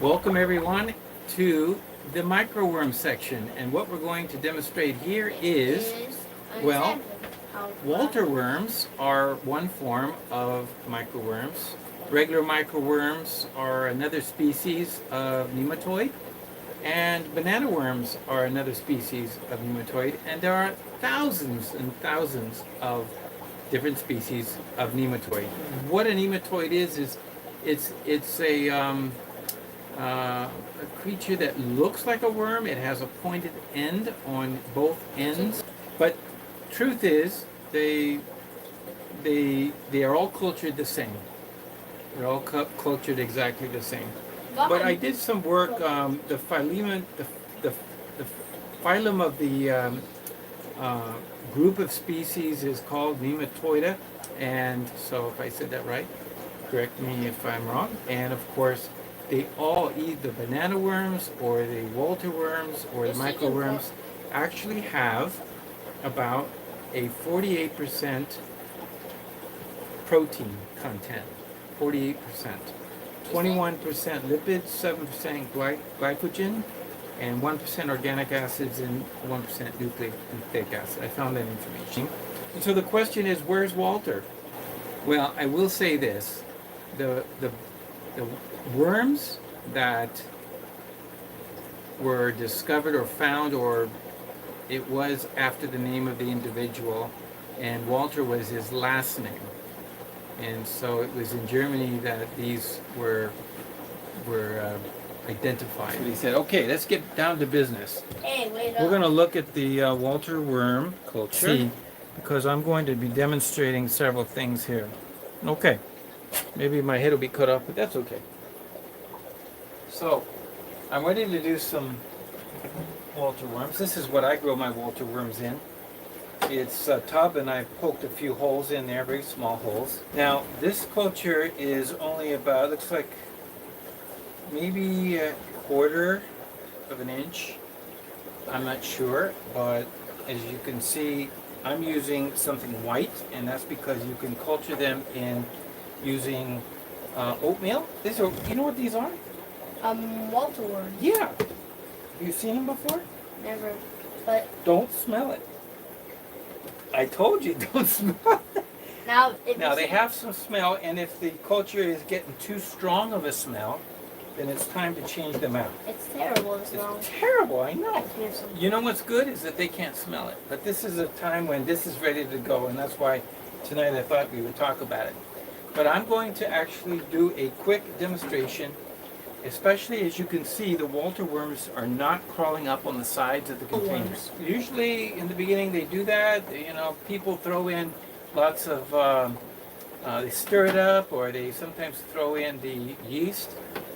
Welcome everyone to the microworm section, and what we're going to demonstrate here is, well, Walter worms are one form of microworms. Regular microworms are another species of nematode, and banana worms are another species of nematode, and there are thousands and thousands of different species of nematode. What a nematode is it's a creature that looks like a worm. It has a pointed end on both ends, but truth is they are all cultured the same. They're all cultured exactly the same. But I did some work. The phylum of the group of species is called Nematoida, and so if I said that right, correct me if I'm wrong. And of course, they all eat the banana worms or the Walter worms or the microworms actually have about a 48% protein content. 48%. 21% lipids, 7% glycogen, and 1% organic acids and 1% nucleic acid. I found that information. And so the question is, where's Walter? Well, I will say this. The worms that were discovered or found, or it was after the name of the individual, and Walter was his last name. And so it was in Germany that these were identified. So he said, okay, let's get down to business. Hey, wait up. We're going to look at the Walter worm culture, because I'm going to be demonstrating several things here. Okay, maybe my head will be cut off, but that's okay. So, I'm ready to do some Walter worms. This is what I grow my Walter worms in. It's a tub, and I poked a few holes in there, very small holes. Now, this culture is only about, looks like maybe a quarter of an inch. I'm not sure, but as you can see, I'm using something white, and that's because you can culture them in using oatmeal. These are, you know what these are? Walter worms. Yeah. Have you seen them before? Never, but Don't smell it. I told you, don't smell it. now Now they have some smell, and if the culture is getting too strong of a smell, then it's time to change them out. It's terrible to smell. It's terrible, I know. Here's some. You know what's good is that they can't smell it. But this is a time when this is ready to go, and that's why tonight I thought we would talk about it. But I'm going to actually do a quick demonstration, especially as you can see, the Walter worms are not crawling up on the sides of the containers. Usually in the beginning they do that. You know, people throw in lots of, they stir it up, or they sometimes throw in the yeast.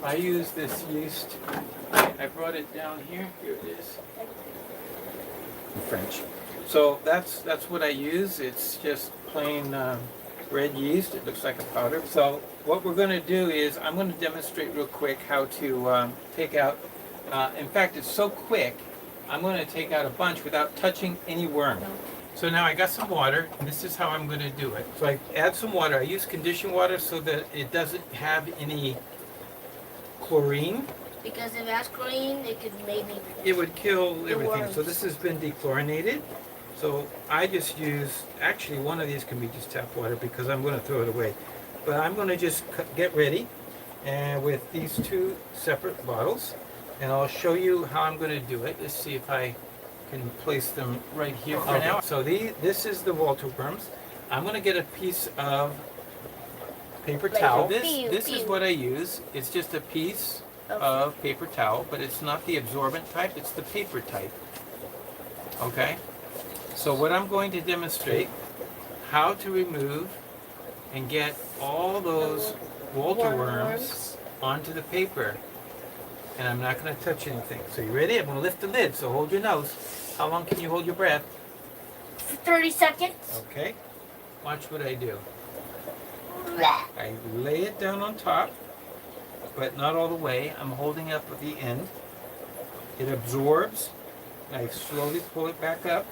I use this yeast. I brought it down here. Here it is. In French. So that's what I use. It's just plain red yeast. It looks like a powder. So what we're going to do is I'm going to demonstrate real quick how to take out. In fact, it's so quick, I'm going to take out a bunch without touching any worm. So now I got some water, and this is how I'm going to do it. So I add some water. I use conditioned water so that it doesn't have any chlorine. Because if it has chlorine, it could maybe. It would kill everything. worms. So this has been dechlorinated. So I just use, actually one of these can be just tap water because I'm going to throw it away. But I'm going to just get ready and with these two separate bottles, and I'll show you how I'm going to do it. Let's see if I can place them right here for now. So this is the Walter worms. I'm going to get a piece of paper towel. This is what I use. It's just a piece of paper towel, but it's not the absorbent type, it's the paper type. Okay? So what I'm going to demonstrate, how to remove and get all those Walter worms onto the paper. And I'm not going to touch anything. So you ready? I'm going to lift the lid, so hold your nose. How long can you hold your breath? 30 seconds. Okay. Watch what I do. I lay it down on top, but not all the way. I'm holding up at the end. It absorbs. I slowly pull it back up.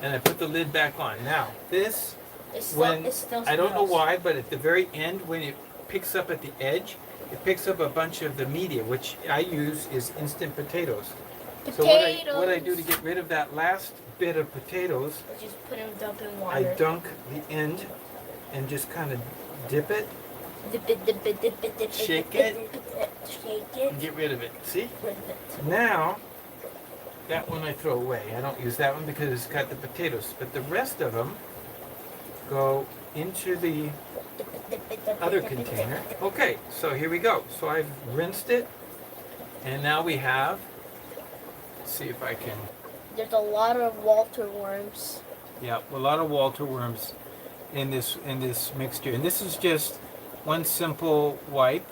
And I put the lid back on. Now, this, It still I don't know smells. why, but at the very end, when it picks up at the edge, it picks up a bunch of the media, which I use is instant potatoes. Potatoes. So what I do to get rid of that last bit of potatoes, Just put them, dump in water. I dunk the end and just kind of dip it, Dip it, dip it, dip it, dip it. Shake dip it. Shake it. and get rid of it. See? Rid of it. Now, that one I throw away. I don't use that one because it's got the potatoes. But the rest of them go into the other container. Okay, so here we go. So I've rinsed it, and now we have, let's see if I can, There's a lot of Walter worms. yeah, a lot of Walter worms in this mixture. And this is just one simple wipe.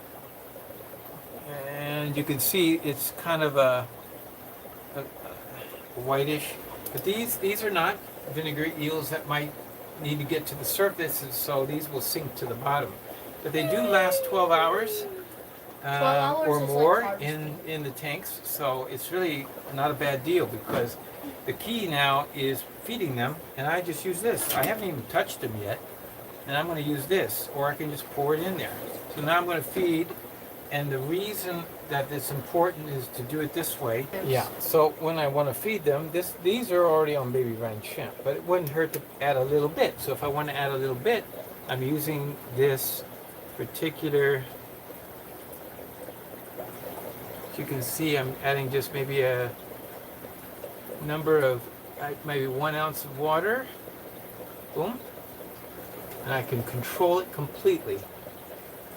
And you can see it's kind of a whitish. But these are not vinegar eels that might need to get to the surface, and so these will sink to the bottom. But they do last 12 hours, 12 hours or is like more hard. in the tanks. So it's really not a bad deal because the key now is feeding them, and I just use this. I haven't even touched them yet, and I'm going to use this, or I can just pour it in there. So now I'm going to feed, and the reason that it's important is to do it this way. Yeah, so when I want to feed them, these are already on baby brine shrimp, but it wouldn't hurt to add a little bit. So if I want to add a little bit, I'm using this particular, as you can see, I'm adding just maybe a number of, maybe 1 ounce of water, boom, and I can control it completely.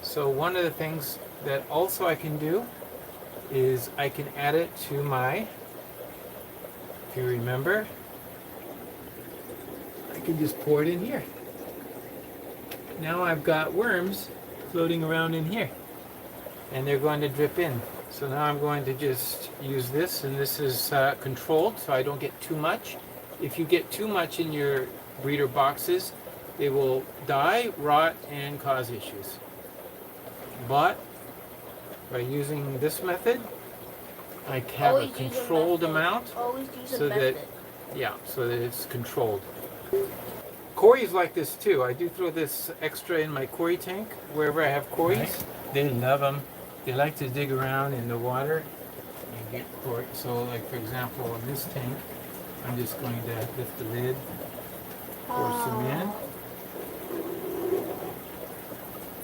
So one of the things that also I can do is I can add it to my, if you remember, I can just pour it in here. Now I've got worms floating around in here, and they're going to drip in. So now I'm going to just use this, and this is controlled so I don't get too much. If you get too much in your breeder boxes, they will die, rot, and cause issues. But by using this method, I have a controlled amount, Always use so a method. so that it's controlled. Koris like this too. I do throw this extra in my koi tank wherever I have koris. Right. They love them. They like to dig around in the water and get koi. So, like for example, in this tank, I'm just going to lift the lid, pour some in.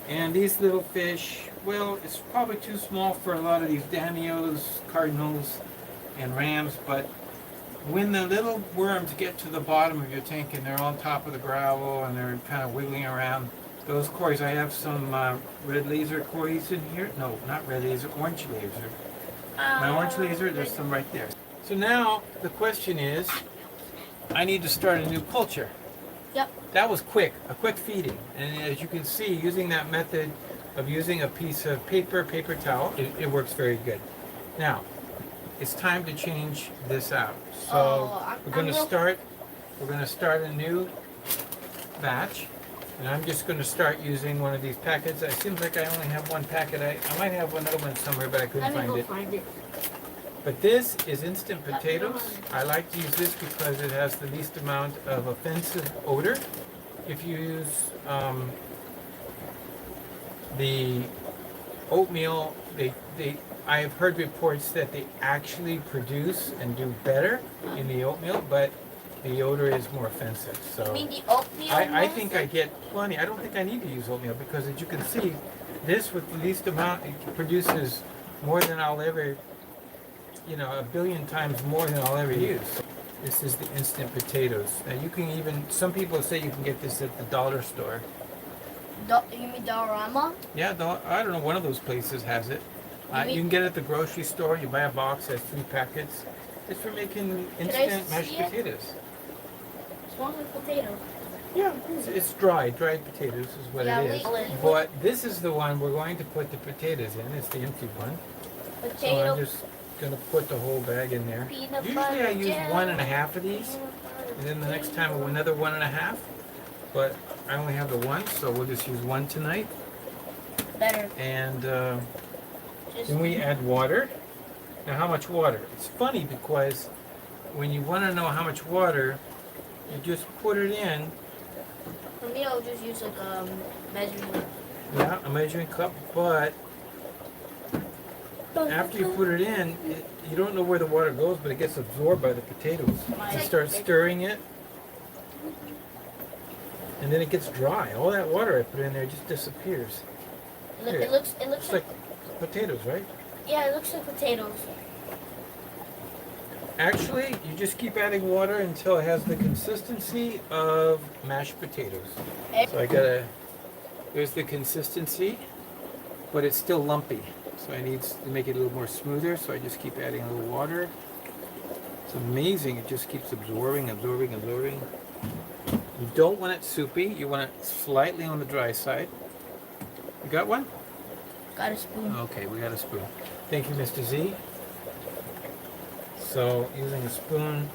And these little fish, well, it's probably too small for a lot of these Danios, Cardinals, and Rams, but when the little worms get to the bottom of your tank and they're on top of the gravel and they're kind of wiggling around, those koris, I have some red laser koris in here. No, not red laser, orange laser. My orange laser, there's some right there. So now the question is, I need to start a new culture. Yep. That was quick, a quick feeding. And as you can see, using that method of using a piece of paper towel, it works very good. Now, it's time to change this out. So we're going to start a new batch. And I'm just going to start using one of these packets. It seems like I only have one packet. I might have another one somewhere, but I couldn't find it. But this is instant potatoes. I like to use this because it has the least amount of offensive odor. If you use the oatmeal, I have heard reports that they actually produce and do better in the oatmeal, but the odor is more offensive. So You mean the oatmeal? I think I get plenty. I don't think I need to use oatmeal because, as you can see, this with the least amount, it produces more than I'll ever, 1 billion times more than I'll ever use. This is the instant potatoes. Now you can even, some people say you can get this at the dollar store. You mean Dollarama? Yeah, I don't know, one of those places has it. You can get it at the grocery store. You buy a box, it has 3 packets. It's for making instant mashed potatoes. Smells like potato. Yeah, it's dried potatoes is what it is. But this is the one we're going to put the potatoes in. It's the empty one. So I'm just going to put the whole bag in there. Usually I use 1.5 of these, and then the next time another 1.5. But I only have the one, so we'll just use one tonight. Better. And then we add water. Now, how much water? It's funny because when you want to know how much water, you just put it in. For me, I'll just use like a measuring. Yeah, a measuring cup, but after you put it in, you don't know where the water goes, but it gets absorbed by the potatoes. You start stirring it, and then it gets dry. All that water I put in there just disappears. It looks It's like potatoes, right? yeah, it looks like potatoes. Actually, you just keep adding water until it has the consistency of mashed potatoes. So there's the consistency, but it's still lumpy. So I need to make it a little more smoother, so I just keep adding a little water. It's amazing, it just keeps absorbing. You don't want it soupy, you want it slightly on the dry side. You got one? Got a spoon. Okay, we got a spoon. Thank you, Mr. Z. So, using a spoon,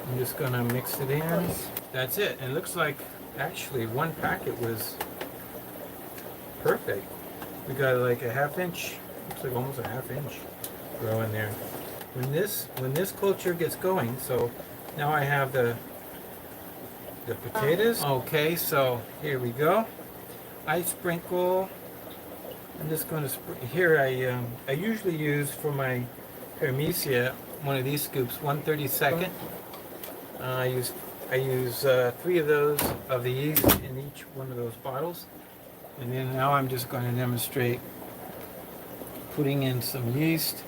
I'm just gonna mix it in. That's it. And it looks like, actually, one packet was perfect. We got like a half inch, looks like almost a half inch grow in there. When this culture gets going, so now I have the potatoes. Okay, so here we go. I sprinkle. I'm just going to here. I usually use for my paramecia one of these scoops, 1/32. I use 3 of those of these in each one of those bottles, and then now I'm just going to demonstrate putting in some yeast.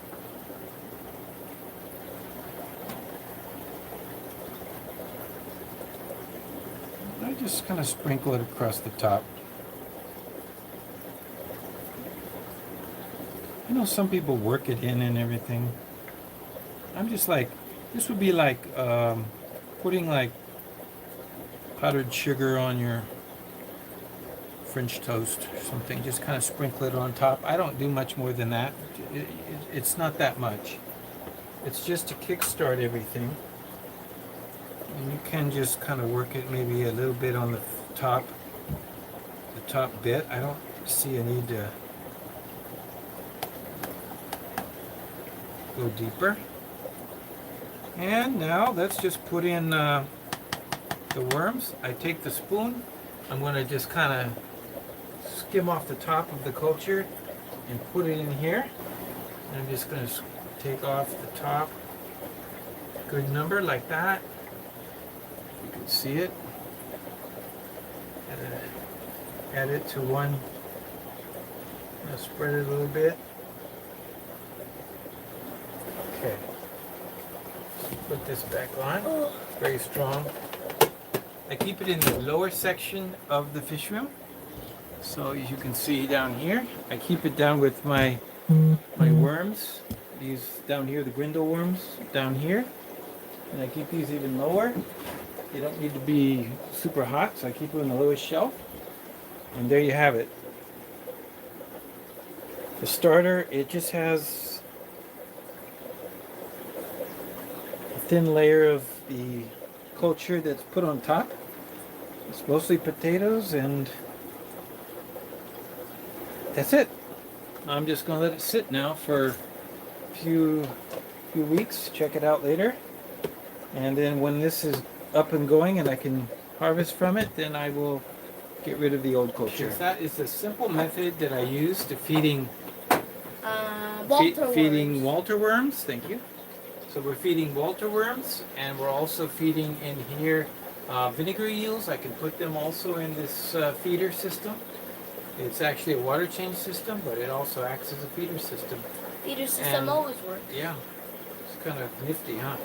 I just kind of sprinkle it across the top. I know some people work it in and everything. I'm just like, this would be like putting like powdered sugar on your French toast or something. Just kind of sprinkle it on top. I don't do much more than that. It's not that much. It's just to kickstart everything. And you can just kind of work it maybe a little bit on the top bit. I don't see a need to go deeper. And now let's just put in the worms. I take the spoon. I'm going to just kind of skim off the top of the culture and put it in here. And I'm just going to take off the top. Good number like that. You can see it. Add it to one. Spread it a little bit. Okay. Put this back on. It's very strong. I keep it in the lower section of the fish room. So as you can see down here, I keep it down with my worms. These down here, the grindle worms down here. And I keep these even lower. They don't need to be super hot, so I keep them on the lowest shelf. And there you have it. The starter, it just has a thin layer of the culture that's put on top. It's mostly potatoes, and that's it. I'm just going to let it sit now for a few weeks. Check it out later. And then when this is up and going and I can harvest from it, then I will get rid of the old culture. That is a simple method that I use to feeding Walter worms. Thank you. So we're feeding Walter worms, and we're also feeding in here vinegar eels. I can put them also in this feeder system. It's actually a water change system, but it also acts as a feeder system. Feeder system always works. Yeah, it's kind of nifty, huh?